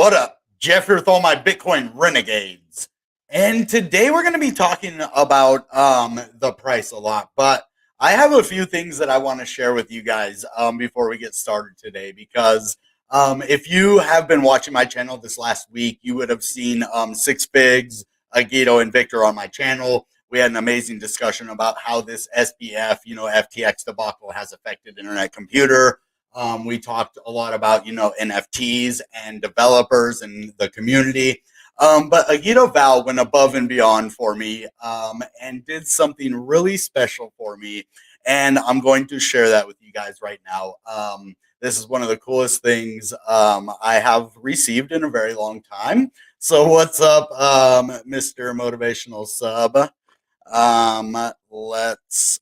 What up? Jeff here with all my Bitcoin renegades. And today we're going to be talking about the price a lot, but I have a few things that I want to share with you guys before we get started today because if you have been watching my channel this last week, you would have seen Six Figs, Agito, and Victor on my channel. We had an amazing discussion about how this SBF, FTX debacle has affected internet computer. We talked a lot about, NFTs and developers and the community. But Agito Val went above and beyond for me and did something really special for me. And I'm going to share that with you guys right now. This is one of the coolest things I have received in a very long time. So what's up, Mr. Motivational Sub? Let's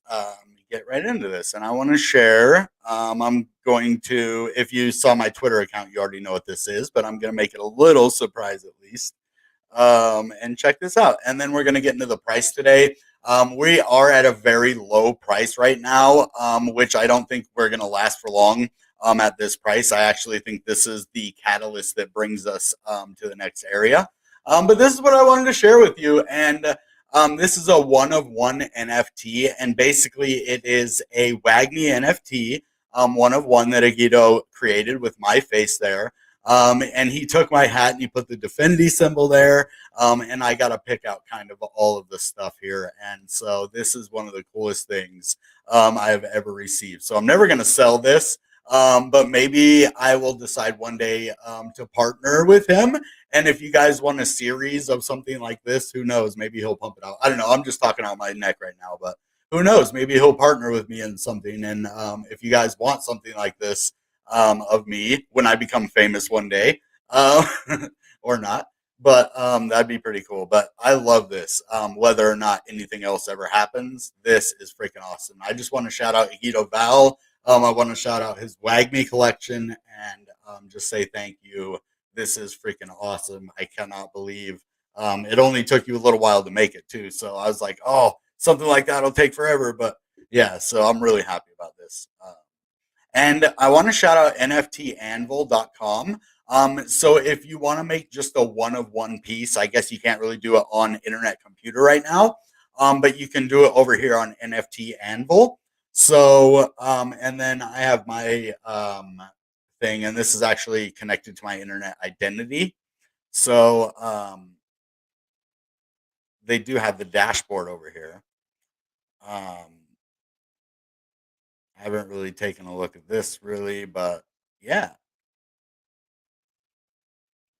get right into this. And I want to share. I'm going to, if you saw my Twitter account, you already know what this is, but I'm going to make it a little surprise at least. And check this out. And then we're going to get into the price today. We are at a very low price right now, which I don't think we're going to last for long at this price. I actually think this is the catalyst that brings us to the next area. But this is what I wanted to share with you. And this is a one-of-one NFT, and basically it is a Wagny NFT, one-of-one that Agito created with my face there. And he took my hat and he put the dfinity symbol there, and I got to pick out kind of all of the stuff here. And so this is one of the coolest things I have ever received. So I'm never going to sell this, but maybe I will decide one day to partner with him. And if you guys want a series of something like this, who knows? Maybe he'll pump it out. I don't know. I'm just talking out my neck right now, but who knows? Maybe he'll partner with me in something. And if you guys want something like this of me when I become famous one day, or not, but that'd be pretty cool. But I love this. Whether or not anything else ever happens, this is freaking awesome. I just want to shout out Agito Val. I want to shout out his Wagme collection and just say thank you. This is freaking awesome. I cannot believe it only took you a little while to make it too. So I was like, oh, something like that will take forever. But yeah, so I'm really happy about this. And I want to shout out nftanvil.com. So if you want to make just a one-of-one piece, I guess you can't really do it on Internet Computer right now, but you can do it over here on NFT Anvil. So, and then I have my thing, and this is actually connected to my internet identity. So they do have the dashboard over here. I haven't really taken a look at this really, but yeah,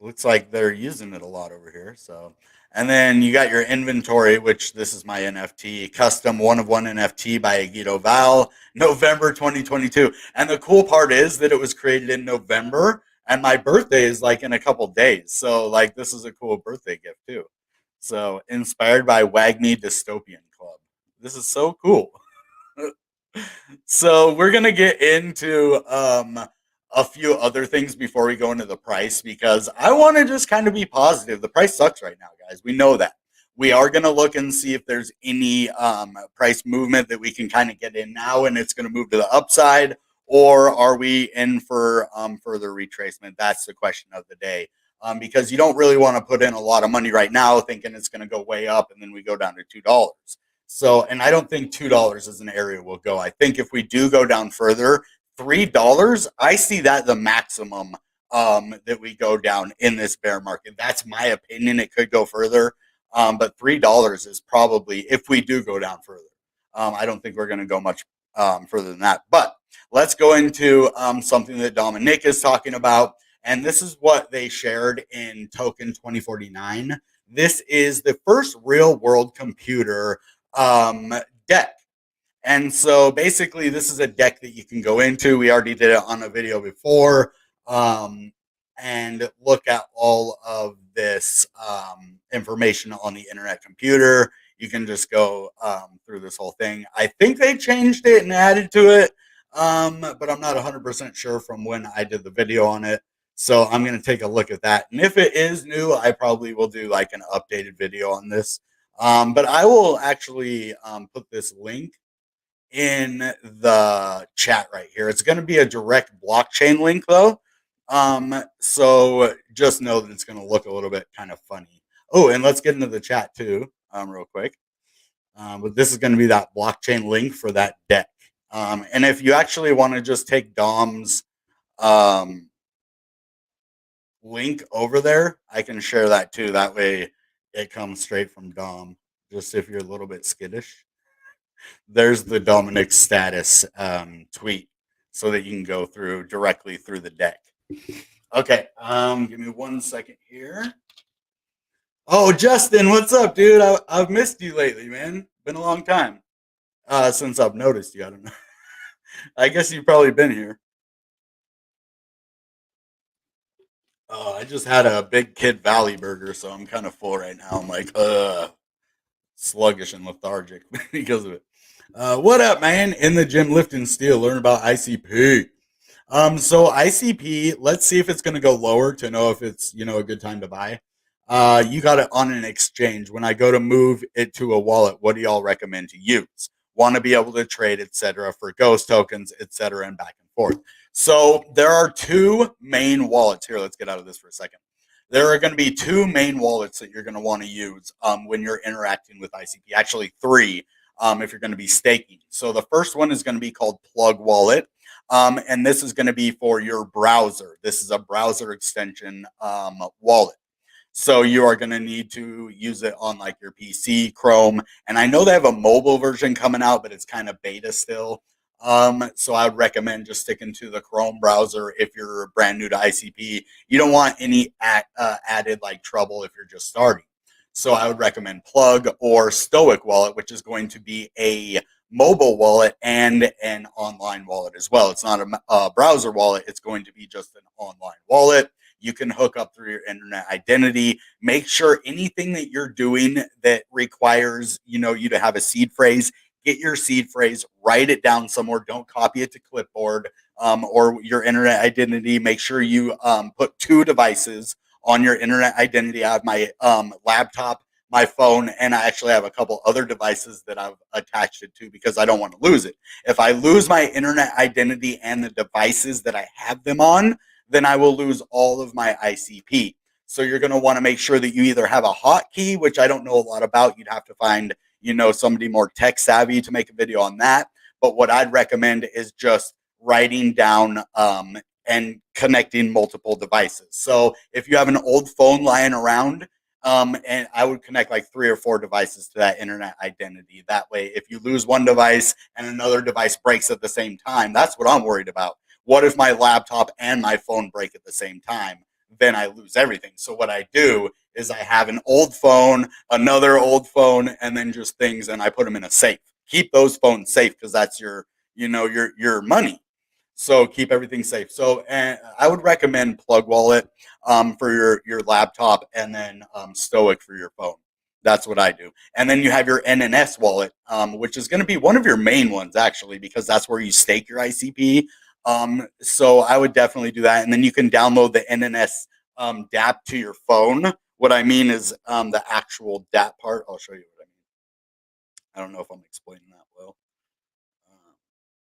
looks like they're using it a lot over here. So, and then you got your inventory, which this is my NFT, custom one-of-one NFT by Agito Val, November 2022. And the cool part is that it was created in November, and my birthday is like in a couple days. So, like, this is a cool birthday gift too. So, inspired by Wagme Dystopian Club. This is so cool. So we're gonna get into a few other things before we go into the price because I want to just kind of be positive. The price sucks right now, guys. We know that. We are gonna look and see if there's any price movement that we can kind of get in now, and it's gonna move to the upside, or are we in for further retracement? That's the question of the day. Because you don't really want to put in a lot of money right now, thinking it's going to go way up, and then we go down to $2. So, and I don't think $2 is an area we'll go. I think if we do go down further, $3, I see that the maximum that we go down in this bear market. That's my opinion. It could go further, but $3 is probably if we do go down further. I don't think we're going to go much further than that. But let's go into something that Dominic is talking about, and this is what they shared in Token 2049. This is the first real world computer deck. And so basically this is a deck that you can go into. We already did it on a video before, and look at all of this information on the internet computer. You can just go through this whole thing. I think they changed it and added to it, but I'm not 100% sure from when I did the video on it. So I'm going to take a look at that. And if it is new, I probably will do like an updated video on this. But I will actually put this link in the chat right here. It's going to be a direct blockchain link though. So just know that it's going to look a little bit kind of funny. Oh, and let's get into the chat too, real quick. But this is going to be that blockchain link for that deck. And if you actually want to just take Dom's um, link over there, I can share that too. That way it comes straight from Dom. Just if you're a little bit skittish, there's the Dominic status tweet so that you can go through directly through the deck. Okay, give me 1 second here. Oh, Justin, what's up, dude? I've missed you lately, man. Been a long time since I've noticed you. I don't know. I guess you've probably been here. I just had a big Kid Valley burger, so I'm kind of full right now. I'm like, sluggish and lethargic because of it. What up, man? In the gym lifting steel. Learn about ICP. So ICP, let's see if it's going to go lower to know if it's, a good time to buy. You got it on an exchange. When I go to move it to a wallet, what do y'all recommend to use? Want to be able to trade, etc., for ghost tokens, etc., and back and forth. So there are two main wallets here. Let's get out of this for a second. There are going to be two main wallets that you're going to want to use when you're interacting with ICP. Actually, three if you're going to be staking. So the first one is going to be called Plug Wallet. And this is going to be for your browser. This is a browser extension wallet. So you are going to need to use it on like your PC, Chrome. And I know they have a mobile version coming out, but it's kind of beta still. So I would recommend just sticking to the Chrome browser if you're brand new to ICP. You don't want any added like trouble if you're just starting. So I would recommend Plug or Stoic Wallet, which is going to be a mobile wallet and an online wallet as well. It's not a browser wallet. It's going to be just an online wallet. You can hook up through your internet identity. Make sure anything that you're doing that requires, you to have a seed phrase, get your seed phrase, write it down somewhere. Don't copy it to clipboard or your internet identity. Make sure you put two devices on your internet identity. I have my laptop, my phone, and I actually have a couple other devices that I've attached it to because I don't want to lose it. If I lose my internet identity and the devices that I have them on, then I will lose all of my ICP. So you're going to want to make sure that you either have a hotkey, which I don't know a lot about. You'd have to find, somebody more tech savvy to make a video on that. But what I'd recommend is just writing down and connecting multiple devices. So if you have an old phone lying around, and I would connect like 3 or 4 devices to that internet identity. That way, if you lose one device and another device breaks at the same time, that's what I'm worried about. What if my laptop and my phone break at the same time? Then I lose everything. So what I do is I have an old phone, another old phone, and then just things, and I put them in a safe. Keep those phones safe because that's your money. So keep everything safe. So I would recommend Plug Wallet for your laptop, and then Stoic for your phone. That's what I do. And then you have your NNS wallet, which is going to be one of your main ones actually, because that's where you stake your ICP. So I would definitely do that. And then you can download the NNS DApp to your phone. What I mean is the actual DApp part. I'll show you what I mean. I don't know if I'm explaining that well.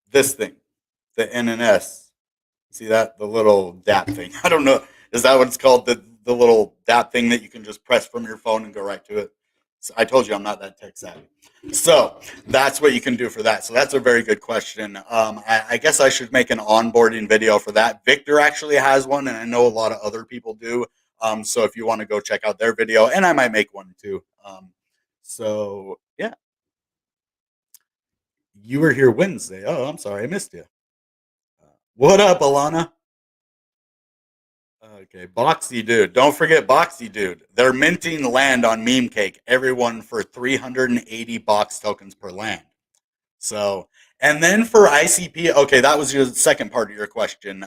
This thing, the NNS. See that? The little DApp thing. I don't know. Is that what it's called? The little DApp thing that you can just press from your phone and go right to it? So I told you I'm not that tech savvy. So that's what you can do for that. So that's a very good question. I guess I should make an onboarding video for that. Victor actually has one, and I know a lot of other people do. So if you want to go check out their video, and I might make one too. So yeah, you were here Wednesday. Oh, I'm sorry, I missed you. What up, Alana? Okay, Boxy Dude. Don't forget Boxy Dude. They're minting land on Meme Cake. Everyone for 380 box tokens per land. So, and then for ICP, okay, that was your second part of your question.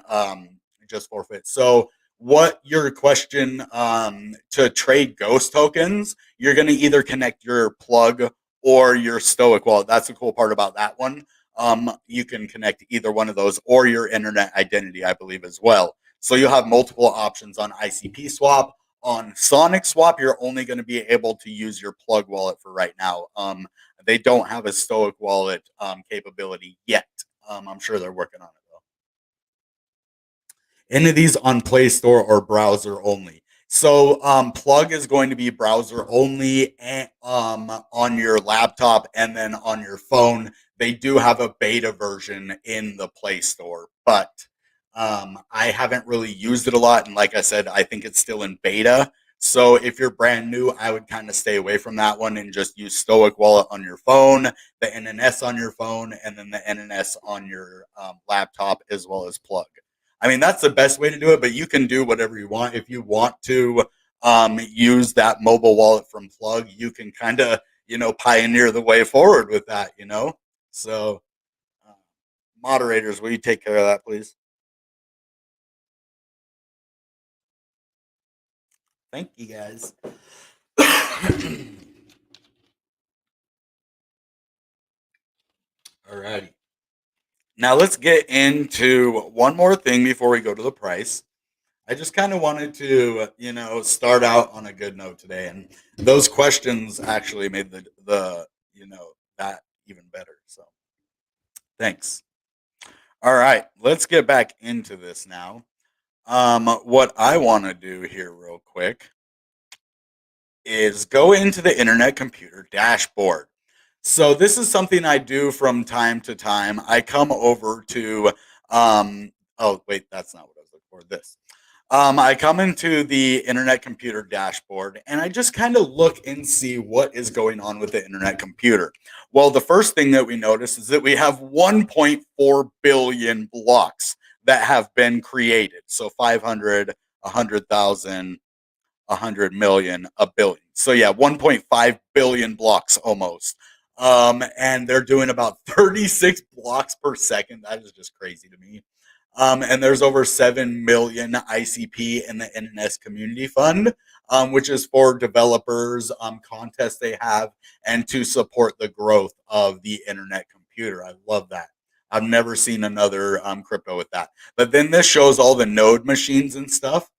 Just forfeit. So, what your question to trade ghost tokens? You're going to either connect your plug or your Stoic wallet. That's the cool part about that one. You can connect either one of those or your internet identity, I believe, as well. So you'll have multiple options on ICP Swap. On Sonic Swap, you're only going to be able to use your plug wallet for right now. They don't have a Stoic wallet capability yet. I'm sure they're working on it though. any of these on Play Store or browser only. So Plug is going to be browser only and, on your laptop and then on your phone. They do have a beta version in the Play Store, but I haven't really used it a lot. And like I said, I think it's still in beta. So if you're brand new, I would kind of stay away from that one and just use Stoic Wallet on your phone, the NNS on your phone, and then the NNS on your laptop as well as Plug. I mean, that's the best way to do it, but you can do whatever you want. If you want to use that mobile wallet from Plug, you can kind of, pioneer the way forward with that. So, uh, moderators, will you take care of that, please? Thank you, guys. Alrighty. Now let's get into one more thing before we go to the price. I just kind of wanted to, start out on a good note today, and those questions actually made that even better. So thanks. All right, let's get back into this now. What I want to do here, real quick, is go into the Internet Computer dashboard. So this is something I do from time to time. I come over to, oh wait, that's not what I was looking for. This. I come into the Internet Computer dashboard and I just kind of look and see what is going on with the Internet Computer. Well, the first thing that we notice is that we have 1.4 billion blocks that have been created. So 500, 100,000, 100 million, a billion. So yeah, 1.5 billion blocks almost. And they're doing about 36 blocks per second. That is just crazy to me. And there's over 7 million ICP in the NNS Community Fund, which is for developers, contests they have, and to support the growth of the internet computer. I love that. I've never seen another crypto with that. But then this shows all the node machines and stuff,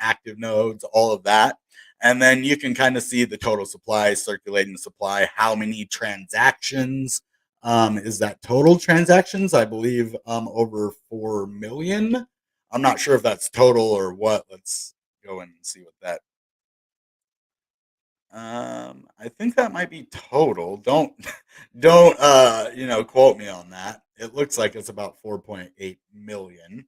active nodes, all of that. And then you can kind of see the total supply, circulating supply, how many transactions, is that total transactions? I believe over 4 million. I'm not sure if that's total or what. Let's go in and see what that. I think that might be total. Don't quote me on that. It looks like it's about 4.8 million.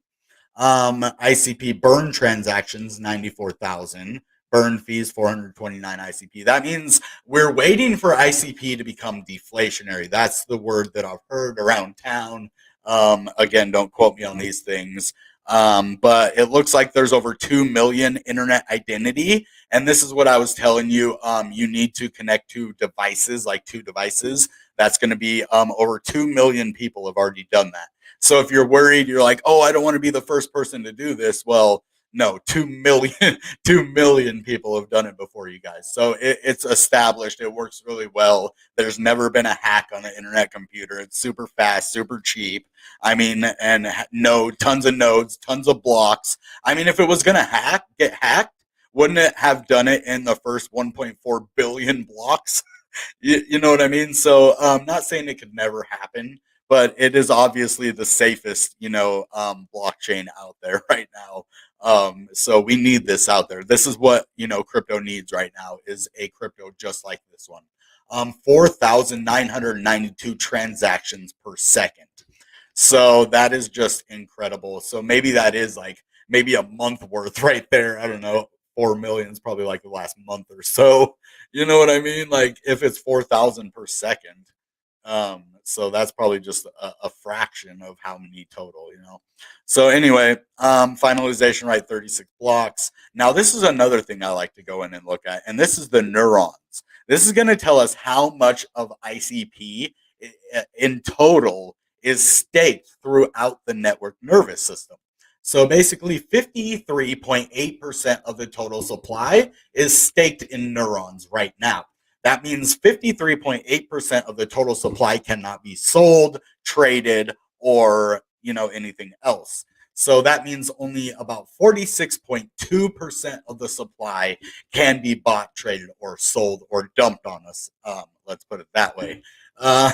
ICP burn transactions 94,000. Burn fees 429 ICP. That means we're waiting for ICP to become deflationary. That's the word that I've heard around town. Again, don't quote me on these things. But it looks like there's over 2 million internet identity. And this is what I was telling you. You need to connect to devices, like 2 devices. That's going to be over 2 million people have already done that. So if you're worried, you're like, oh, I don't want to be the first person to do this. Well, no, 2 million, 2 million people have done it before you guys. So it's established. It works really well. There's never been a hack on the internet computer. It's super fast, super cheap. I mean, and tons of nodes, tons of blocks. I mean, if it was going to get hacked, wouldn't it have done it in the first 1.4 billion blocks? You know what I mean? So I'm not saying it could never happen, but it is obviously the safest, blockchain out there right now. So we need this out there. This is what, crypto needs right now is a crypto just like this one. 4,992 transactions per second. So that is just incredible. So maybe that is like maybe a month worth right there. I don't know. 4 million is probably like the last month or so. You know what I mean? Like if it's 4,000 per second, so that's probably just a fraction of how many total. So anyway, finalization right 36 blocks. Now this is another thing I like to go in and look at, and this is the neurons. This is going to tell us how much of ICP in total is staked throughout the network nervous system. So basically 53.8% of the total supply is staked in neurons right now. That means 53.8% of the total supply cannot be sold, traded, or anything else. So that means only about 46.2% of the supply can be bought, traded, or sold, or dumped on us. Let's put it that way. Uh,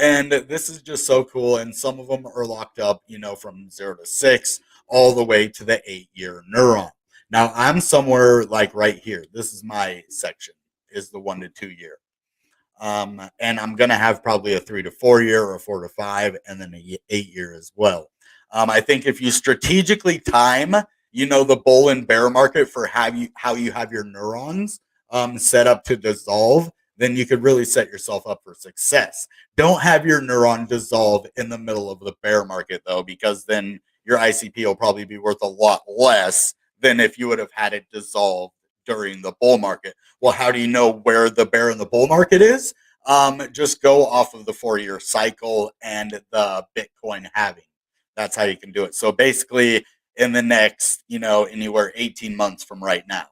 and this is just so cool. And some of them are locked up, from 0 to 6. all the way to the 8-year neuron. Now I'm somewhere like right here. This is my section, is the 1 to 2 year. And I'm going to have probably a 3 to 4 year or a 4 to 5, and then a 8 year as well. I think if you strategically time, the bull and bear market for how you have your neurons set up to dissolve, then you could really set yourself up for success. Don't have your neuron dissolve in the middle of the bear market, though, because then your ICP will probably be worth a lot less than if you would have had it dissolve during the bull market. Well, how do you know where the bear and the bull market is? Just go off of the 4-year cycle and the Bitcoin halving. That's how you can do it. So basically, in the next, anywhere 18 months from right now.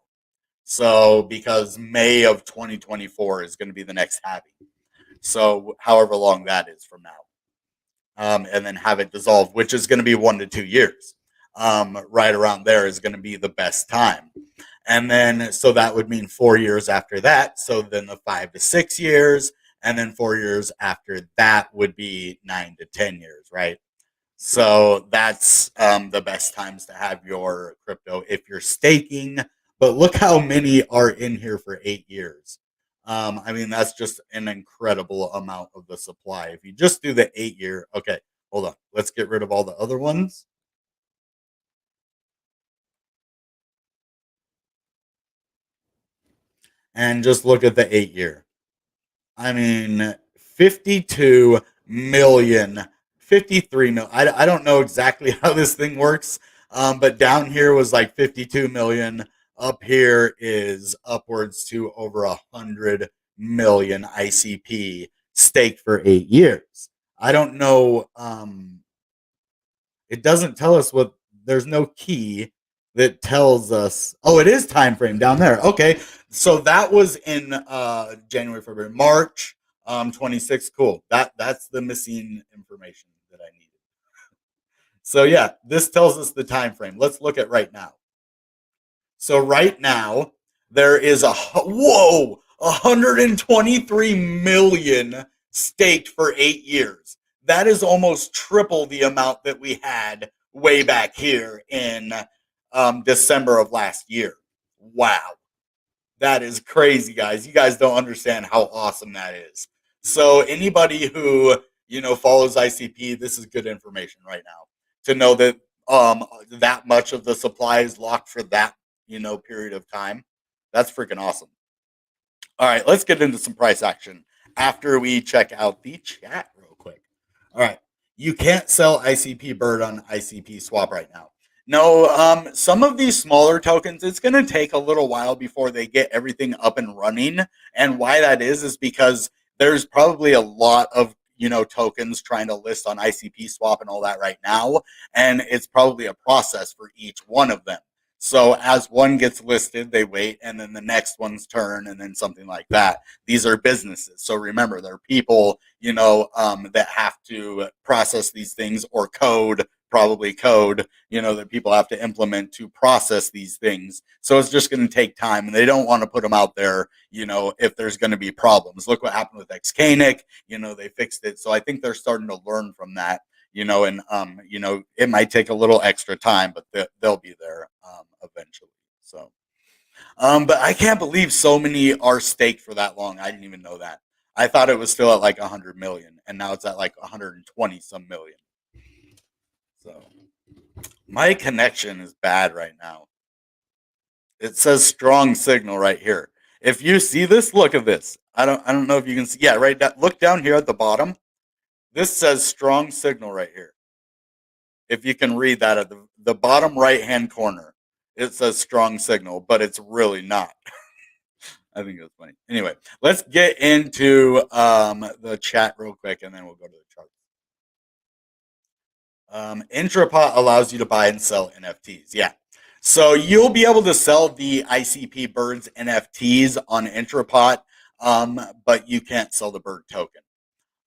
So because May of 2024 is going to be the next halving. So however long that is from now. And then have it dissolve, which is going to be 1 to 2 years. Right around there is going to be the best time. And then, so that would mean 4 years after that. So then the 5 to 6 years, and then 4 years after that would be 9 to 10 years, right? So that's the best times to have your crypto if you're staking. But look how many are in here for 8 years. I mean, that's just an incredible amount of the supply. If you just do the 8 year, okay, hold on. Let's get rid of all the other ones. And just look at the 8 year. I mean, 52 million, 53 million. I don't know exactly how this thing works, but down here was like 52 million. Up here is upwards to over 100 million ICP staked for 8 years. I don't know. It doesn't tell us what. There's no key that tells us. Oh, it is time frame down there. Okay, so that was in January, February, March 26. Cool. That's the missing information that I needed. So yeah, this tells us the time frame. Let's look at right now. So right now there is 123 million staked for 8 years. That is almost triple the amount that we had way back here in December of last year. Wow. That is crazy, guys. You guys don't understand how awesome that is. So anybody who, follows ICP, this is good information right now to know that that much of the supply is locked for that, period of time. That's freaking awesome. All right, let's get into some price action after we check out the chat real quick. All right, you can't sell ICP Bird on ICP Swap right now. No, some of these smaller tokens, it's going to take a little while before they get everything up and running. And why that is because there's probably a lot of, tokens trying to list on ICP Swap and all that right now. And it's probably a process for each one of them. So as one gets listed, they wait, and then the next one's turn, and then something like that. These are businesses. So remember, there are people, that have to process these things, or probably code, that people have to implement to process these things. So it's just going to take time, and they don't want to put them out there, if there's going to be problems. Look what happened with Xcanic. They fixed it. So I think they're starting to learn from that. And it might take a little extra time, but they'll be there eventually. So, but I can't believe so many are staked for that long. I didn't even know that. I thought it was still at like 100 million, and now it's at like 120 some million. So, my connection is bad right now. It says strong signal right here. If you see this, look at this. I don't know if you can see. Yeah, right. Look down here at the bottom. This says strong signal right here. If you can read that at the bottom right-hand corner, it says strong signal, but it's really not. I think that's funny. Anyway, let's get into the chat real quick, and then we'll go to the chart. Intrapot allows you to buy and sell NFTs. Yeah. So you'll be able to sell the ICP Birds NFTs on Intrapot, but you can't sell the Bird token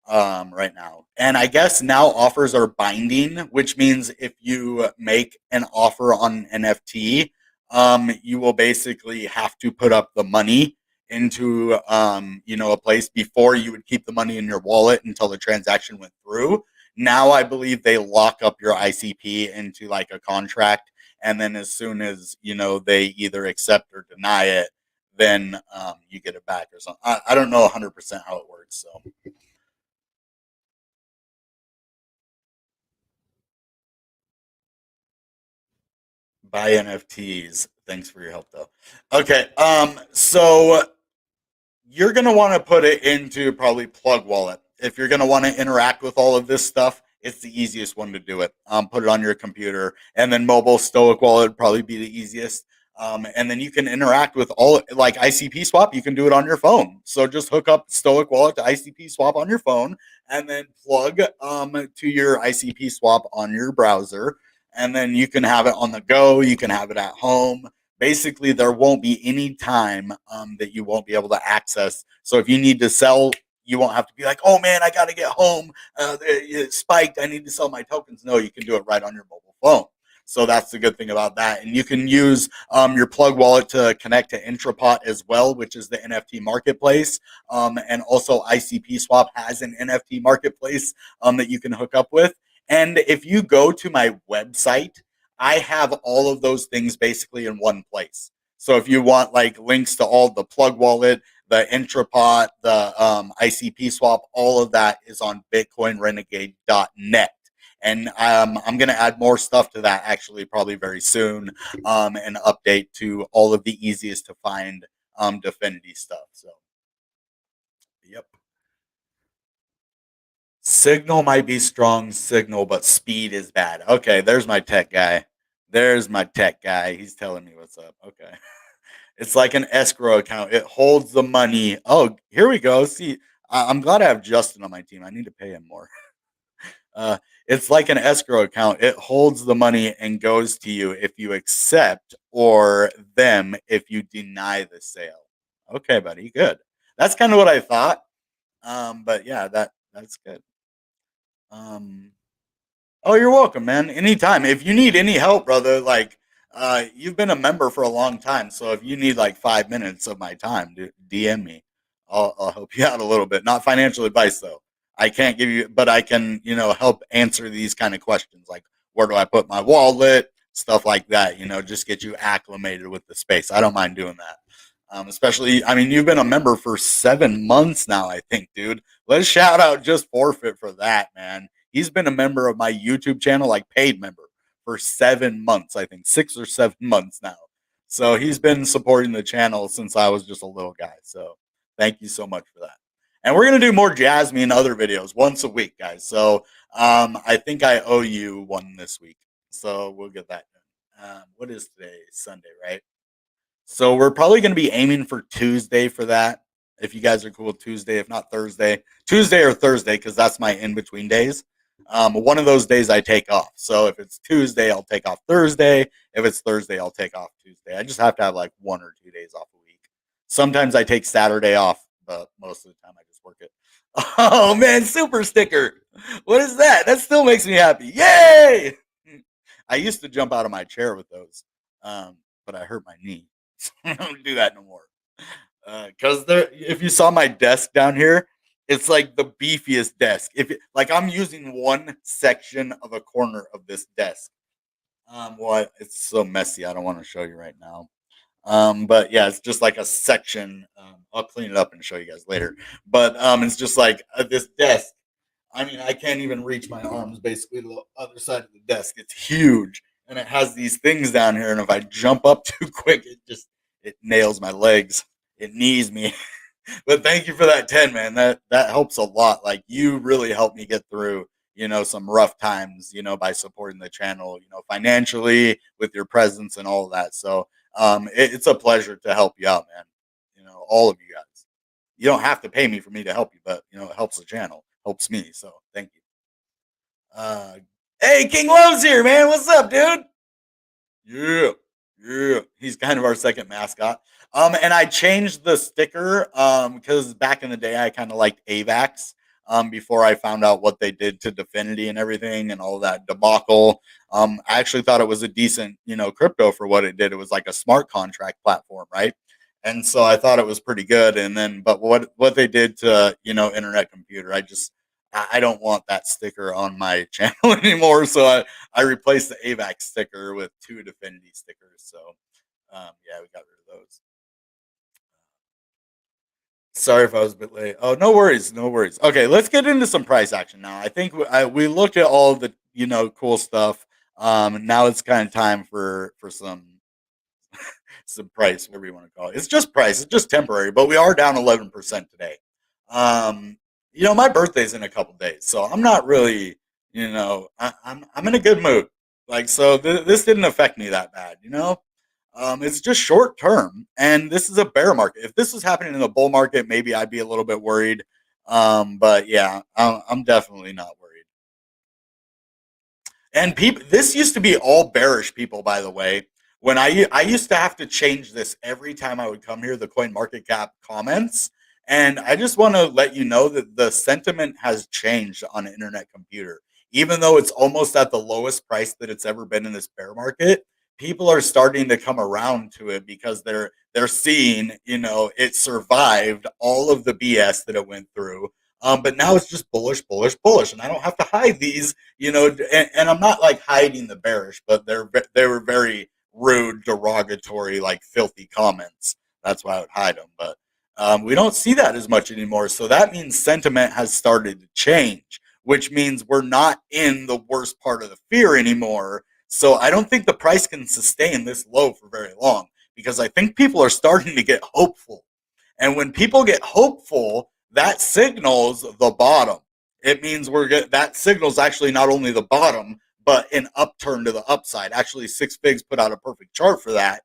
right now. And I guess now offers are binding, which means if you make an offer on an NFT, you will basically have to put up the money into a place before you would keep the money in your wallet until the transaction went through. Now I believe they lock up your ICP into like a contract, and then as soon as they either accept or deny it, then you get it back or something. I don't know 100% how it works. So buy NFTs. Thanks for your help, though. Okay, so you're going to want to put it into probably Plug Wallet. If you're going to want to interact with all of this stuff, it's the easiest one to do it. Put it on your computer, and then mobile Stoic Wallet would probably be the easiest. And then you can interact with all like ICP swap. You can do it on your phone. So just hook up Stoic Wallet to ICP swap on your phone, and then plug to your ICP swap on your browser. And then you can have it on the go. You can have it at home. Basically there won't be any time that you won't be able to access. So if you need to sell, you won't have to be like, oh man, I got to get home. It spiked. I need to sell my tokens. No, you can do it right on your mobile phone. So that's the good thing about that. And you can use your Plug wallet to connect to Intrapot as well, which is the NFT marketplace. And also ICP Swap has an NFT marketplace that you can hook up with. And if you go to my website, I have all of those things basically in one place. So if you want like links to all the Plug wallet, the Intrapot, the ICP swap, all of that is on bitcoinrenegade.net. And I'm going to add more stuff to that actually probably very soon, and update to all of the easiest to find Dfinity stuff. So, yep. Signal might be strong signal, but speed is bad. Okay, there's my tech guy. There's my tech guy. He's telling me what's up. Okay. It's like an escrow account. It holds the money. Oh, here we go. See, I'm glad I have Justin on my team. I need to pay him more. Uh, it's like an escrow account. It holds the money and goes to you if you accept, or them if you deny the sale. Okay, buddy. Good. That's kind of what I thought. But yeah, that's good. Um, Oh, you're welcome, man. Anytime. If you need any help, brother, like you've been a member for a long time. So if you need like 5 minutes of my time, DM me. I'll help you out a little bit. Not financial advice though. I can't give you, but I can, help answer these kind of questions like where do I put my wallet, stuff like that, just get you acclimated with the space. I don't mind doing that. Especially, I mean, you've been a member for 7 months now, I think, dude. Let's shout out just forfeit for that, man. He's been a member of my YouTube channel, like paid member, for 7 months, I think, 6 or 7 months now. So he's been supporting the channel since I was just a little guy. So thank you so much for that. And we're gonna do more Jasmine and other videos once a week, guys. So I think I owe you one this week. So we'll get that done. What is today? Sunday, right? So we're probably going to be aiming for Tuesday for that. If you guys are cool with Tuesday, if not Thursday, Tuesday or Thursday, because that's my in between days. One of those days I take off. So if it's Tuesday, I'll take off Thursday. If it's Thursday, I'll take off Tuesday. I just have to have like 1 or 2 days off a week. Sometimes I take Saturday off, but most of the time I just work it. Oh man, super sticker. What is that? That still makes me happy. Yay! I used to jump out of my chair with those, but I hurt my knee. I don't do that no more. Because there, if you saw my desk down here, it's like the beefiest desk. Like I'm using one section of a corner of this desk. Well, it's so messy. I don't want to show you right now. But yeah, it's just like a section. I'll clean it up and show you guys later. But it's just like this desk. I mean, I can't even reach my arms basically to the other side of the desk. It's huge, and it has these things down here. And if I jump up too quick, it nails my legs. It knees me. But thank you for that 10, man. That helps a lot. Like you really helped me get through, some rough times, by supporting the channel, financially with your presence and all of that. So it's a pleasure to help you out, man. All of you guys. You don't have to pay me for me to help you, but it helps the channel, helps me. So thank you. Uh, hey, King Love's here, man. What's up, dude? Yeah, yeah. He's kind of our second mascot. And I changed the sticker because back in the day I kind of liked AVAX before I found out what they did to Dfinity and everything and all that debacle. I actually thought it was a decent, crypto for what it did. It was like a smart contract platform, right? And so I thought it was pretty good. And then, but what they did to internet computer, I don't want that sticker on my channel anymore. So I replaced the AVAX sticker with 2 dfinity stickers. So yeah, we got rid of those. Sorry if I was a bit late. Oh, no worries, no worries. Okay, let's get into some price action now. I think we looked at all the cool stuff. Now it's kind of time for some price, whatever you want to call it. It's just price. It's just temporary, but we are down 11% today. Um, my birthday's in a couple days, so I'm not really, I'm in a good mood. Like, so this didn't affect me that bad. It's just short term, and this is a bear market. If this was happening in a bull market, maybe I'd be a little bit worried. But yeah, I'm definitely not worried. And people, this used to be all bearish people, by the way. When I used to have to change this every time I would come here, the coin market cap comments. And I just want to let you know that the sentiment has changed on an internet computer. Even though it's almost at the lowest price that it's ever been in this bear market, people are starting to come around to it because they're seeing, it survived all of the BS that it went through. But now it's just bullish, bullish, bullish, and I don't have to hide these, and I'm not like hiding the bearish, but they were very rude, derogatory, like filthy comments. That's why I would hide them. But we don't see that as much anymore. So that means sentiment has started to change, which means we're not in the worst part of the fear anymore. So I don't think the price can sustain this low for very long because I think people are starting to get hopeful. And when people get hopeful, that signals the bottom. It means that signals actually not only the bottom, but an upturn to the upside. Actually, Six Figs put out a perfect chart for that.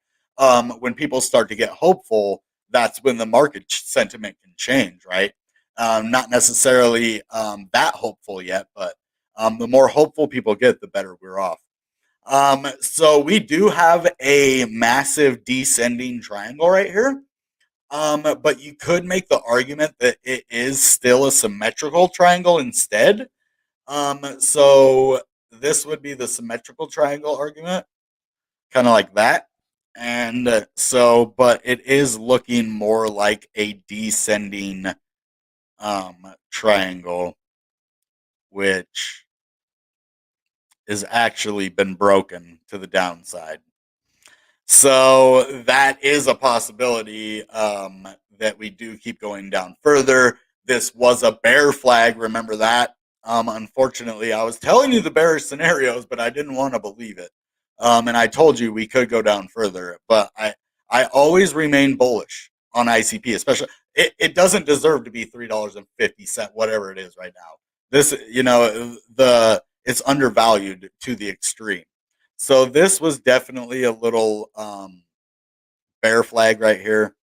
When people start to get hopeful, that's when the market sentiment can change, right? Not necessarily that hopeful yet, but the more hopeful people get, the better we're off. So we do have a massive descending triangle right here. But you could make the argument that it is still a symmetrical triangle instead. So this would be the symmetrical triangle argument, kind of like that. And but it is looking more like a descending triangle, which has actually been broken to the downside. So that is a possibility that we do keep going down further. This was a bear flag, remember that? Unfortunately, I was telling you the bearish scenarios, but I didn't want to believe it. And I told you we could go down further, but I always remain bullish on ICP, especially it doesn't deserve to be $3.50, whatever it is right now. This, it's undervalued to the extreme. So this was definitely a little bear flag right here,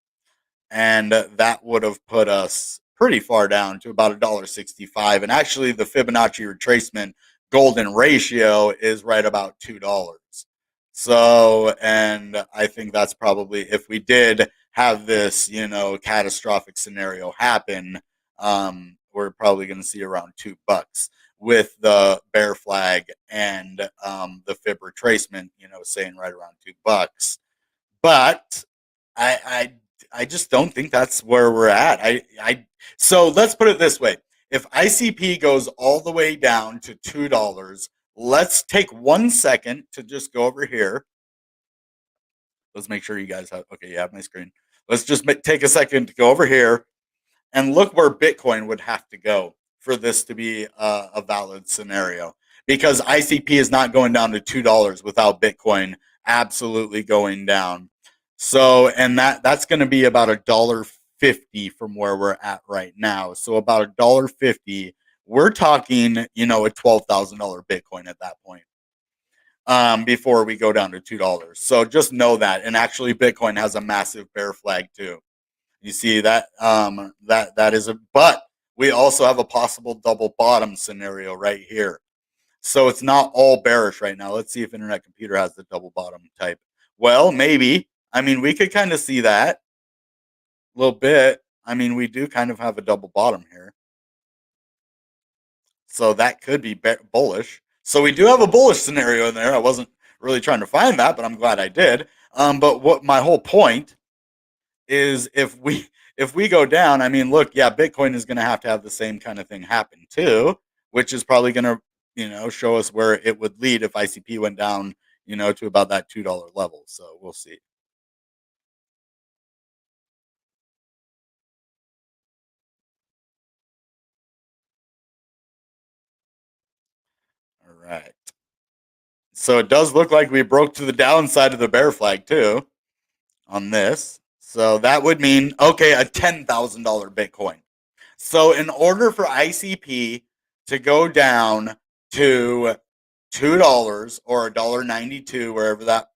and that would have put us pretty far down to about $1.65. And actually, the Fibonacci retracement golden ratio is right about $2. So, and I think that's probably if we did have this, catastrophic scenario happen, we're probably going to see around $2 with the bear flag and the fib retracement, saying right around $2. But I I just don't think that's where we're at. So let's put it this way: if ICP goes all the way down to $2, let's take 1 second to just go over here. Let's make sure you guys have okay. You have my screen. Let's just take a second to go over here and look where Bitcoin would have to go for this to be a valid scenario. Because ICP is not going down to $2 without Bitcoin absolutely going down. So, and that's going to be about $1.50 from where we're at right now. So about $1.50. We're talking, a $12,000 Bitcoin at that point. Before we go down to $2. So just know that. And actually, Bitcoin has a massive bear flag too. You see that that is but we also have a possible double bottom scenario right here. So it's not all bearish right now. Let's see if Internet Computer has the double bottom type. Well, maybe. I mean, we could kind of see that a little bit. I mean, we do kind of have a double bottom here. So that could be bullish. So we do have a bullish scenario in there. I wasn't really trying to find that, but I'm glad I did. But what my whole point is if we go down, I mean, look, yeah, Bitcoin is going to have the same kind of thing happen too, which is probably going to, show us where it would lead if ICP went down, to about that $2 level. So we'll see. All right. So it does look like we broke to the downside of the bear flag too on this. So that would mean, okay, a $10,000 Bitcoin. So in order for ICP to go down to $2 or $1.92, wherever that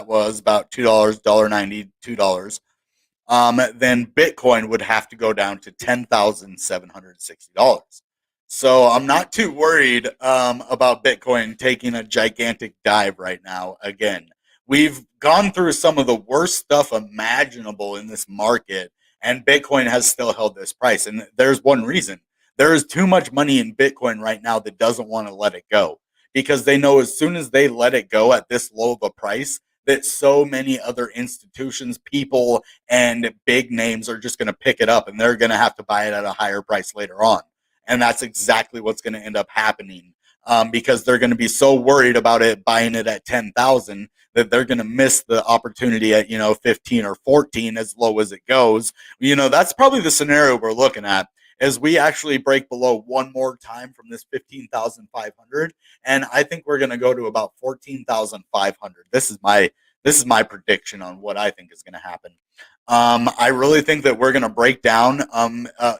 was, about $2, $1.90, $2, then Bitcoin would have to go down to $10,760. So I'm not too worried about Bitcoin taking a gigantic dive right now. Again, we've gone through some of the worst stuff imaginable in this market, and Bitcoin has still held this price. And there's one reason: there is too much money in Bitcoin right now that doesn't want to let it go, because they know as soon as they let it go at this low of a price, that so many other institutions, people, and big names are just going to pick it up, and they're going to have to buy it at a higher price later on. And that's exactly what's going to end up happening, because they're going to be so worried about it buying it at 10,000 that they're going to miss the opportunity at 15 or 14, as low as it goes. That's probably the scenario we're looking at, as we actually break below one more time from this 15,500, and I think we're going to go to about 14,500. This is my prediction on what I think is going to happen. I really think that we're going to break down,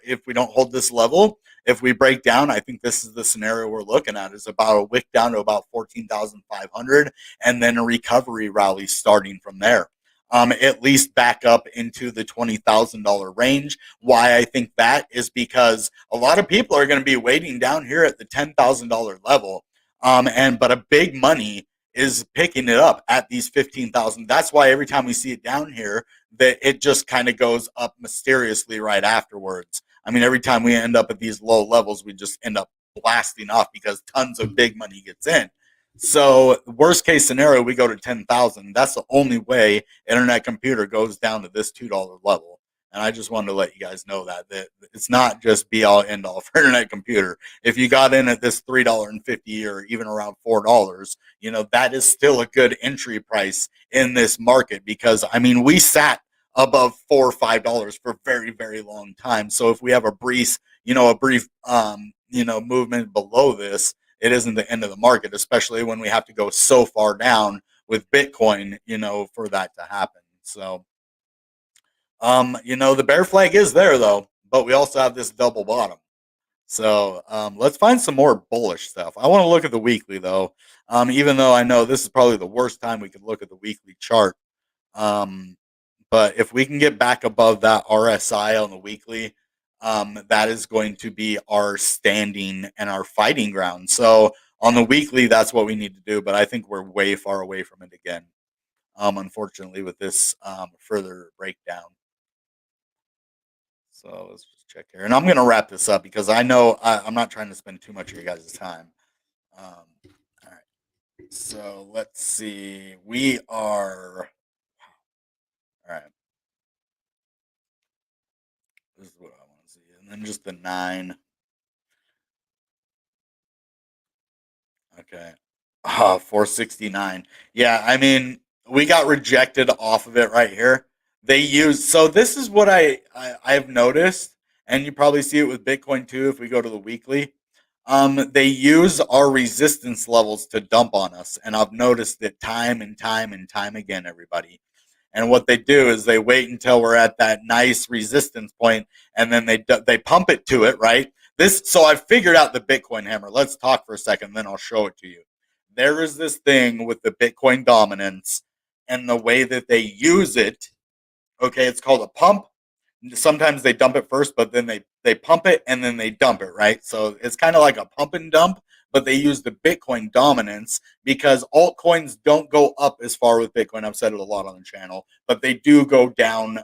if we don't hold this level. If we break down, I think this is the scenario we're looking at, is about a wick down to about 14,500, and then a recovery rally starting from there. At least back up into the $20,000 range. Why I think that is because a lot of people are going to be waiting down here at the $10,000 level, but a big money is picking it up at these 15,000. That's why every time we see it down here, that it just kind of goes up mysteriously right afterwards. I mean, every time we end up at these low levels, we just end up blasting off because tons of big money gets in. So worst case scenario, we go to 10,000. That's the only way internet computer goes down to this $2 level. And I just wanted to let you guys know that it's not just be all end all for internet computer. If you got in at this $3.50 or even around $4, that is still a good entry price in this market, because I mean, we sat above $4 or $5 for a very, very long time. So if we have a brief movement below this, it isn't the end of the market, especially when we have to go so far down with Bitcoin, for that to happen. So, the bear flag is there though, but we also have this double bottom. So let's find some more bullish stuff. I want to look at the weekly though, even though I know this is probably the worst time we could look at the weekly chart. Um, but if we can get back above that RSI on the weekly, that is going to be our standing and our fighting ground. So on the weekly, that's what we need to do. But I think we're way far away from it again, unfortunately, with this further breakdown. So let's just check here. And I'm going to wrap this up because I know I'm not trying to spend too much of your guys' time. All right. So let's see. We are. All right. This is what I want to see. And then just the 9. Okay. 469. Yeah, I mean, we got rejected off of it right here. So this is what I've noticed, and you probably see it with Bitcoin too if we go to the weekly. They use our resistance levels to dump on us, and I've noticed it time and time and time again, everybody. And what they do is they wait until we're at that nice resistance point, and then they pump it to it, right? So I figured out the Bitcoin hammer. Let's talk for a second, then I'll show it to you. There is this thing with the Bitcoin dominance and the way that they use it. Okay, it's called a pump. Sometimes they dump it first, but then they pump it and then they dump it, right? So it's kind of like a pump and dump, but they use the Bitcoin dominance because altcoins don't go up as far with Bitcoin. I've said it a lot on the channel, but they do go down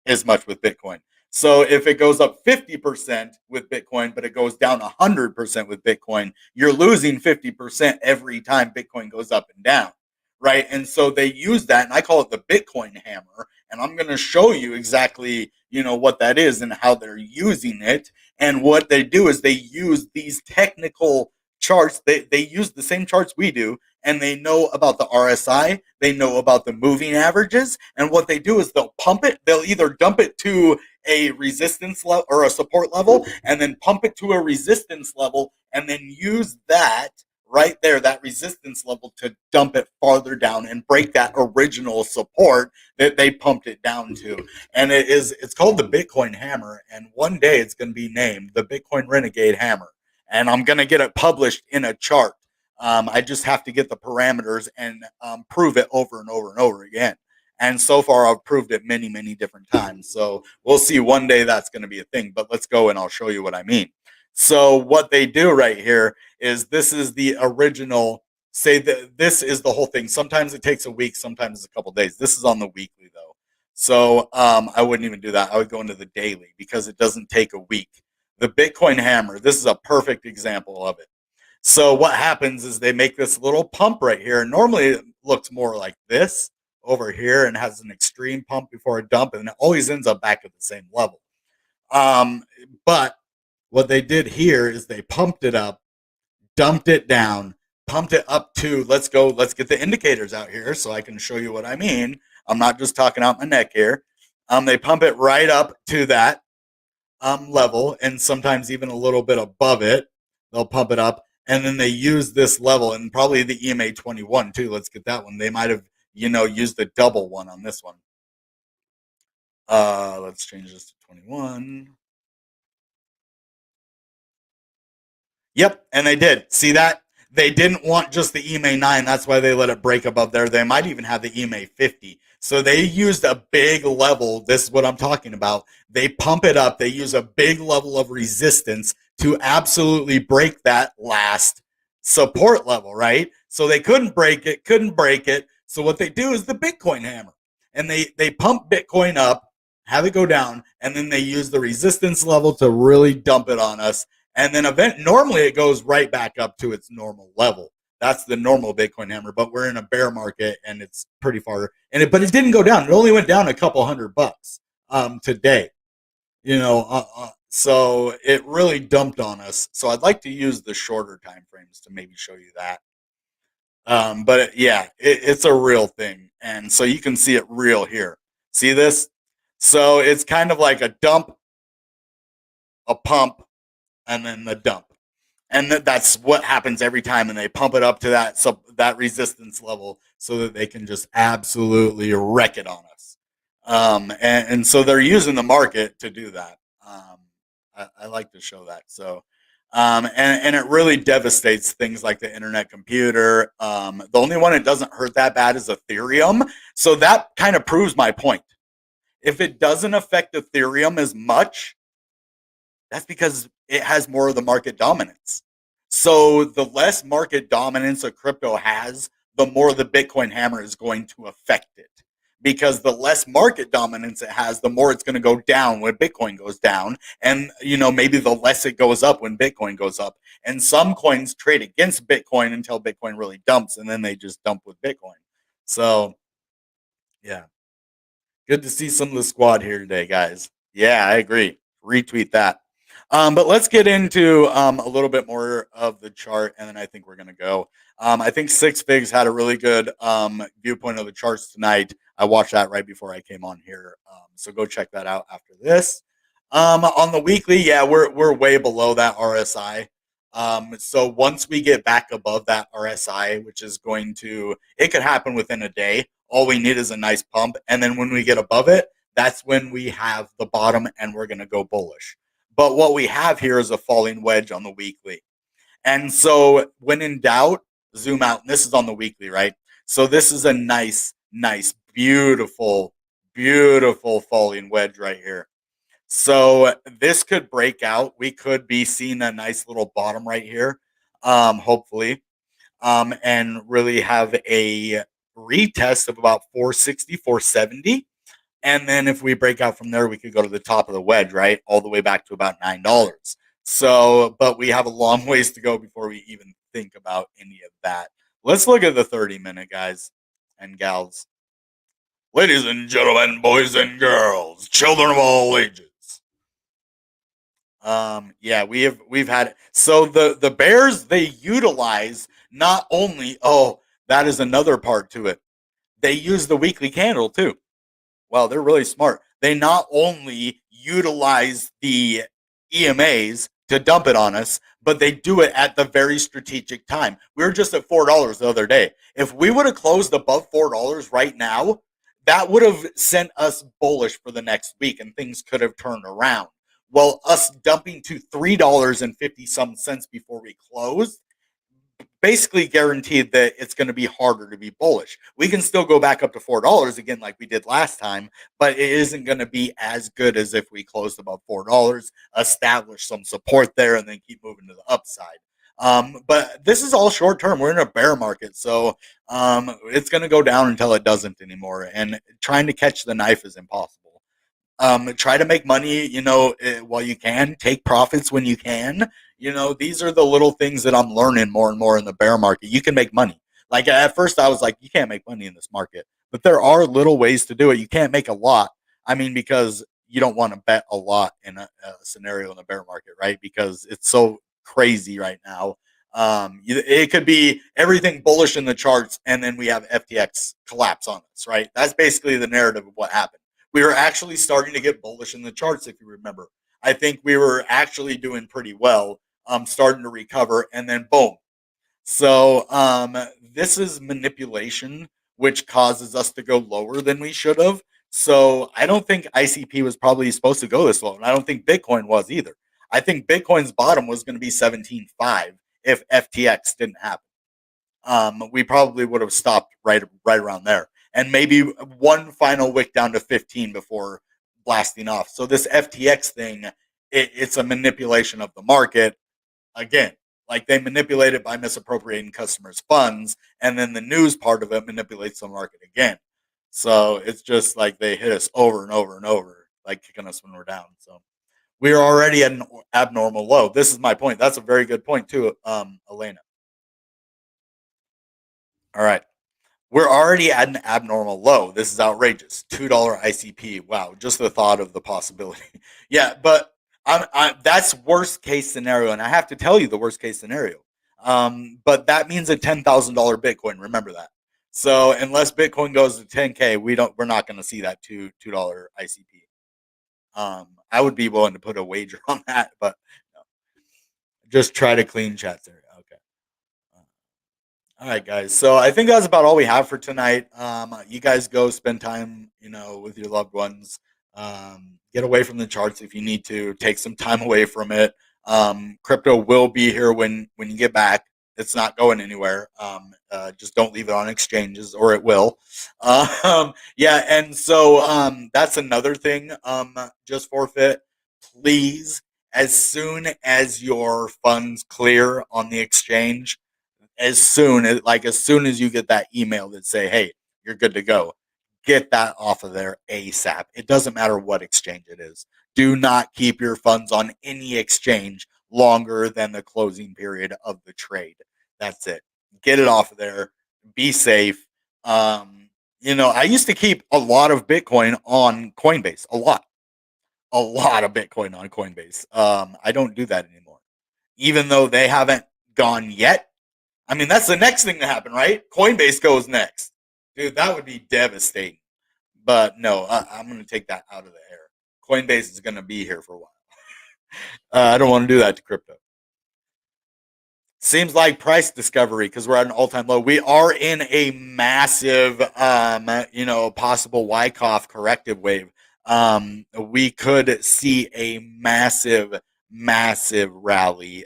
as much with Bitcoin. So if it goes up 50% with Bitcoin, but it goes down 100% with Bitcoin, you're losing 50% every time Bitcoin goes up and down, right? And so they use that, and I call it the Bitcoin hammer. And I'm going to show you exactly, what that is and how they're using it. And what they do is they use these technical charts. They use the same charts we do, and they know about the RSI, they know about the moving averages, and what they do is they'll pump it. They'll either dump it to a resistance level or a support level, and then pump it to a resistance level, and then use that right there, that resistance level, to dump it farther down and break that original support that they pumped it down to. And it's called the Bitcoin hammer, and one day it's going to be named the Bitcoin Renegade hammer, and I'm going to get it published in a chart. I just have to get the parameters and prove it over and over and over again. And so far, I've proved it many, many different times. So we'll see, one day that's going to be a thing. But let's go and I'll show you what I mean. So what they do right here is, this is the original. Say that this is the whole thing. Sometimes it takes a week, sometimes it's a couple days. This is on the weekly though. So I wouldn't even do that. I would go into the daily because it doesn't take a week. The Bitcoin hammer, this is a perfect example of it. So what happens is they make this little pump right here. And normally it looks more like this over here and has an extreme pump before a dump, and it always ends up back at the same level. But what they did here is they pumped it up, dumped it down, pumped it up to, let's get the indicators out here so I can show you what I mean. I'm not just talking out my neck here. They pump it right up to that level, and sometimes even a little bit above it. They'll pump it up, and then they use this level, and probably the EMA 21 too. Let's get that one. They might have, used the double one on this one. Let's change this to 21. Yep, and they did. See that? They didn't want just the EMA 9. That's why they let it break above there. They might even have the EMA 50. So they used a big level. This is what I'm talking about. They pump it up. They use a big level of resistance to absolutely break that last support level, right? So they couldn't break it. So what they do is the Bitcoin hammer. And they pump Bitcoin up, have it go down, and then they use the resistance level to really dump it on us. And then normally it goes right back up to its normal level. That's the normal Bitcoin hammer, but we're in a bear market and it's pretty far. But it didn't go down. It only went down a couple $100 today. So it really dumped on us. So I'd like to use the shorter time frames to maybe show you that. But it's a real thing, and so you can see it real here. See this? So it's kind of like a dump, a pump, and then the dump. And that's what happens every time, and they pump it up to that resistance level so that they can just absolutely wreck it on us. And so they're using the market to do that. I like to show that. So, and it really devastates things like the internet computer. The only one it doesn't hurt that bad is Ethereum. So that kind of proves my point. If it doesn't affect Ethereum as much, that's because it has more of the market dominance. So the less market dominance a crypto has, the more the Bitcoin hammer is going to affect it. Because the less market dominance it has, the more it's going to go down when Bitcoin goes down. And, maybe the less it goes up when Bitcoin goes up. And some coins trade against Bitcoin until Bitcoin really dumps, and then they just dump with Bitcoin. So, yeah. Good to see some of the squad here today, guys. Yeah, I agree. Retweet that. But let's get into a little bit more of the chart, and then I think we're going to go. I think Six Figs had a really good viewpoint of the charts tonight. I watched that right before I came on here, so go check that out after this. On the weekly, yeah, we're way below that RSI. So once we get back above that RSI, which is it could happen within a day. All we need is a nice pump, and then when we get above it, that's when we have the bottom, and we're going to go bullish. But what we have here is a falling wedge on the weekly. And so when in doubt, zoom out. And this is on the weekly, right? So this is a nice, beautiful, beautiful falling wedge right here. So this could break out. We could be seeing a nice little bottom right here, hopefully, and really have a retest of about 460, 470. And then if we break out from there, we could go to the top of the wedge, right? All the way back to about $9. So, but we have a long ways to go before we even think about any of that. Let's look at the 30-minute, guys and gals. Ladies and gentlemen, boys and girls, children of all ages. Yeah, we've had so the Bears, they utilize not only, oh, that is another part to it. They use the weekly candle too. Well, they're really smart. They not only utilize the EMAs to dump it on us, but they do it at the very strategic time. We were just at $4 the other day. If we would have closed above $4 right now, that would have sent us bullish for the next week and things could have turned around. Well, us dumping to $3 and 50 some cents before we closed basically guaranteed that it's going to be harder to be bullish. We can still go back up to $4 again, like we did last time, but it isn't going to be as good as if we closed above $4, establish some support there, and then keep moving to the upside. But this is all short term. We're in a bear market, so it's going to go down until it doesn't anymore. And trying to catch the knife is impossible. Try to make money, while you can. Take profits when you can. These are the little things that I'm learning more and more in the bear market. You can make money. Like at first, I was like, you can't make money in this market, but there are little ways to do it. You can't make a lot. I mean, because you don't want to bet a lot in a scenario in the bear market, right? Because it's so crazy right now. It could be everything bullish in the charts, and then we have FTX collapse on us, right? That's basically the narrative of what happened. We were actually starting to get bullish in the charts, if you remember. I think we were actually doing pretty well, starting to recover, and then boom. So this is manipulation, which causes us to go lower than we should have. So I don't think ICP was probably supposed to go this low, and I don't think Bitcoin was either. I think Bitcoin's bottom was going to be 17.5 if FTX didn't happen. We probably would have stopped right around there, and maybe one final wick down to 15 before blasting off. So this FTX thing, it's a manipulation of the market again. Like they manipulate it by misappropriating customers' funds, and then the news part of it manipulates the market again. So it's just like they hit us over and over and over, like kicking us when we're down. So we are already at an abnormal low. This is my point. That's a very good point too, Elena. All right. We're already at an abnormal low. This is outrageous. $2 ICP. Wow, just the thought of the possibility. Yeah, but that's worst case scenario, and I have to tell you the worst case scenario. But that means a $10,000 Bitcoin. Remember that. So unless Bitcoin goes to 10K, we're not going to see that $2 ICP. I would be willing to put a wager on that, but no. Just try to clean chats there. Okay. All right, guys. So I think that's about all we have for tonight. You guys go spend time, with your loved ones. Get away from the charts if you need to. Take some time away from it. Crypto will be here when you get back. It's not going anywhere. Just don't leave it on exchanges, or it will. Yeah, and so that's another thing. Just forfeit, please. As soon as your funds clear on the exchange, as soon as you get that email that say, hey, you're good to go, get that off of there ASAP. It doesn't matter what exchange it is. Do not keep your funds on any exchange longer than the closing period of the trade. That's it. Get it off of there. Be safe. I used to keep a lot of Bitcoin on Coinbase. A lot of Bitcoin on Coinbase. I don't do that anymore, even though they haven't gone yet. I mean, that's the next thing to happen, right? Coinbase goes next. Dude, that would be devastating. But no, I'm going to take that out of the air. Coinbase is going to be here for a while. I don't want to do that to crypto. Seems like price discovery because we're at an all-time low. We are in a massive, possible Wyckoff corrective wave. We could see a massive, massive rally.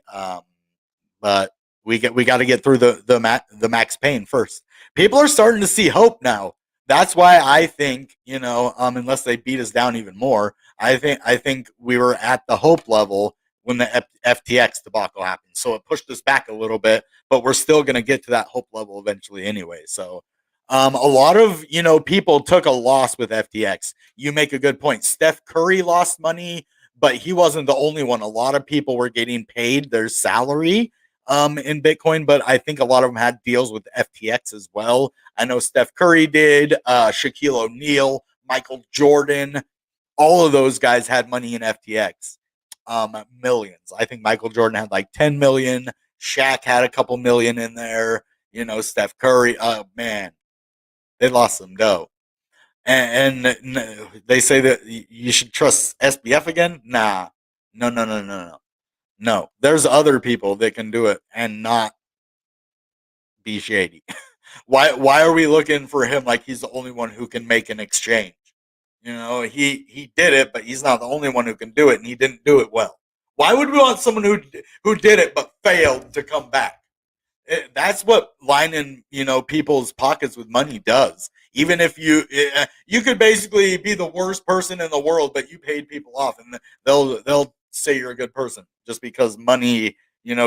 But we got to get through the max pain first. People are starting to see hope now. That's why I think, unless they beat us down even more, I think we were at the hope level when the FTX debacle happened. So it pushed us back a little bit, but we're still going to get to that hope level eventually anyway. So a lot of people took a loss with FTX. You make a good point. Steph Curry lost money, but he wasn't the only one. A lot of people were getting paid their salary in Bitcoin, but I think a lot of them had deals with FTX as well. I know Steph Curry did, Shaquille O'Neal, Michael Jordan, all of those guys had money in FTX. Millions. I think Michael Jordan had like 10 million. Shaq had a couple million in there. Steph Curry. Man, they lost some dough. And they say that you should trust SBF again. Nah, no, no, no, no, no, no. There's other people that can do it and not be shady. Why are we looking for him like he's the only one who can make an exchange? He did it, but he's not the only one who can do it, and he didn't do it well. Why would we want someone who did it but failed to come back? That's what lining people's pockets with money does. Even if you could basically be the worst person in the world, but you paid people off, and they'll say you're a good person just because money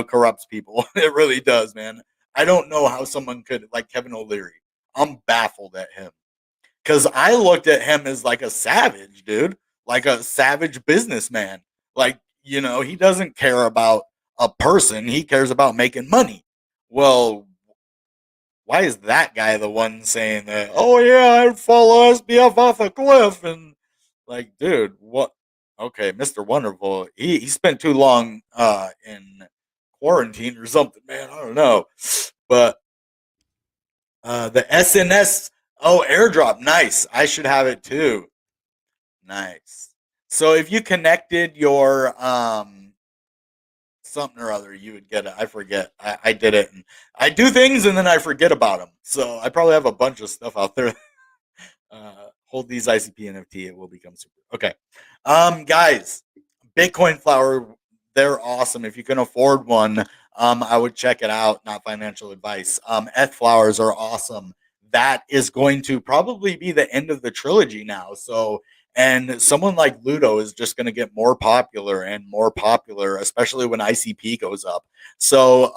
corrupts people. It really does, man. I don't know how someone could, like Kevin O'Leary. I'm baffled at him because I looked at him as like a savage, dude, like a savage businessman. Like, he doesn't care about a person, he cares about making money. Well, why is that guy the one saying that? Oh yeah, I'd follow SBF off a cliff, and like, dude, what? Okay, Mr. Wonderful, he spent too long in quarantine or something, man. I don't know, but the SNS, oh, airdrop, nice. I should have it too. Nice. So if you connected your something or other, you would get it. I forget. I did it, and I do things and then I forget about them. So I probably have a bunch of stuff out there. Hold these ICP NFT. It will become super. Okay, guys, Bitcoin flower. They're awesome. If you can afford one, I would check it out. Not financial advice. ETH flowers are awesome. That is going to probably be the end of the trilogy now. So, and someone like Ludo is just going to get more popular and more popular, especially when ICP goes up. So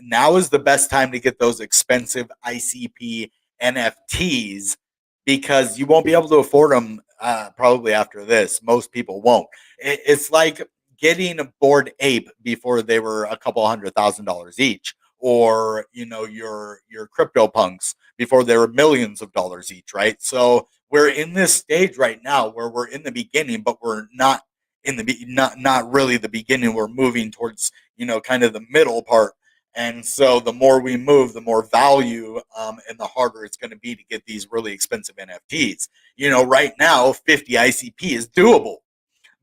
now is the best time to get those expensive ICP NFTs because you won't be able to afford them probably after this. Most people won't. It's like getting a Bored Ape before they were a couple $100,000 each, or your crypto punks before they were millions of dollars each, right? So we're in this stage right now where we're in the beginning, but we're not in the not really the beginning. We're moving towards kind of the middle part, and so the more we move, the more value, and the harder it's going to be to get these really expensive NFTs. Right now, 50 ICP is doable.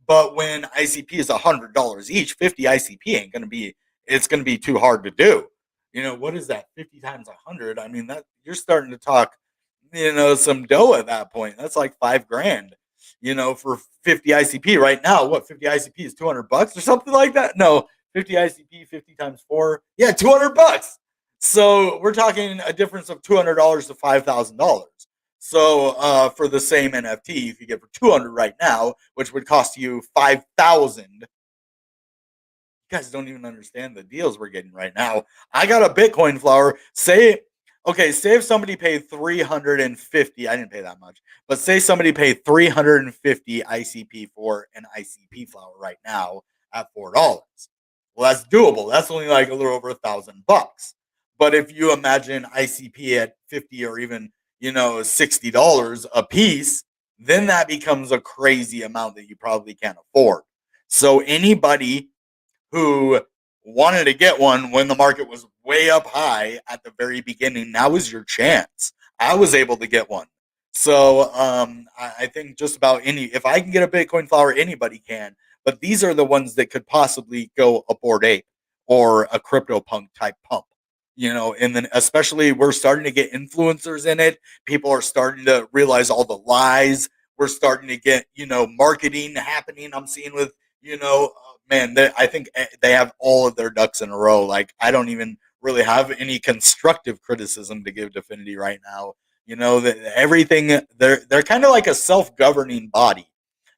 But when ICP is $100 each, 50 ICP ain't gonna be. It's gonna be too hard to do. What is that? 50 times 100. I mean, that you're starting to talk, some dough at that point. That's like $5,000. For 50 ICP right now. What 50 ICP is $200 or something like that? No, 50 ICP, 50 times 4. Yeah, $200. So we're talking a difference of $200 to $5,000. So for the same NFT, you could get for 200 right now, which would cost you 5,000. You guys don't even understand the deals we're getting right now. I got a Bitcoin flower. Say if somebody paid 350, I didn't pay that much, but say somebody paid 350 ICP for an ICP flower right now at $4. Well, that's doable. That's only like a little over $1,000. But if you imagine ICP at 50 or even $60 a piece, then that becomes a crazy amount that you probably can't afford. So anybody who wanted to get one when the market was way up high at the very beginning, now is your chance. I was able to get one. So I think just about if I can get a Bitcoin flower, anybody can. But these are the ones that could possibly go a Bored Ape or a CryptoPunk type pump. And then especially we're starting to get influencers in it. People are starting to realize all the lies. We're starting to get, marketing happening. I'm seeing with, man, I think they have all of their ducks in a row. Like, I don't even really have any constructive criticism to give Dfinity right now. That everything, they're kind of like a self-governing body.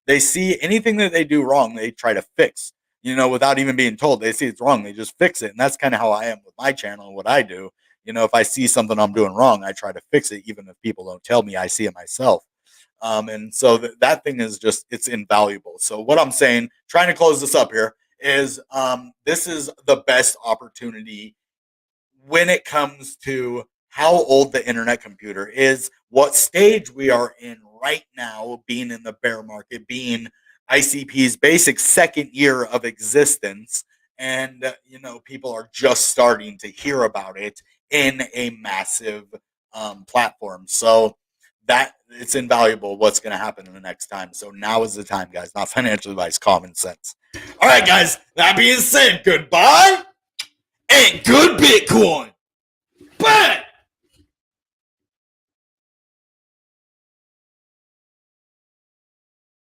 They see anything that they do wrong, they try to fix. Without even being told. They see it's wrong, they just fix it. And that's kind of how I am with my channel and what I do. If I see something I'm doing wrong, I try to fix it, even if people don't tell me. I see it myself. And so that thing is just, it's invaluable. So what I'm saying, trying to close this up here, is this is the best opportunity when it comes to how old the internet computer is, what stage we are in right now, being in the bear market, being ICP's basic second year of existence, and people are just starting to hear about it in a massive platform. So that it's invaluable what's going to happen in the next time. So now is the time, guys. Not financial advice, common sense. All right, guys. That being said, goodbye and good Bitcoin.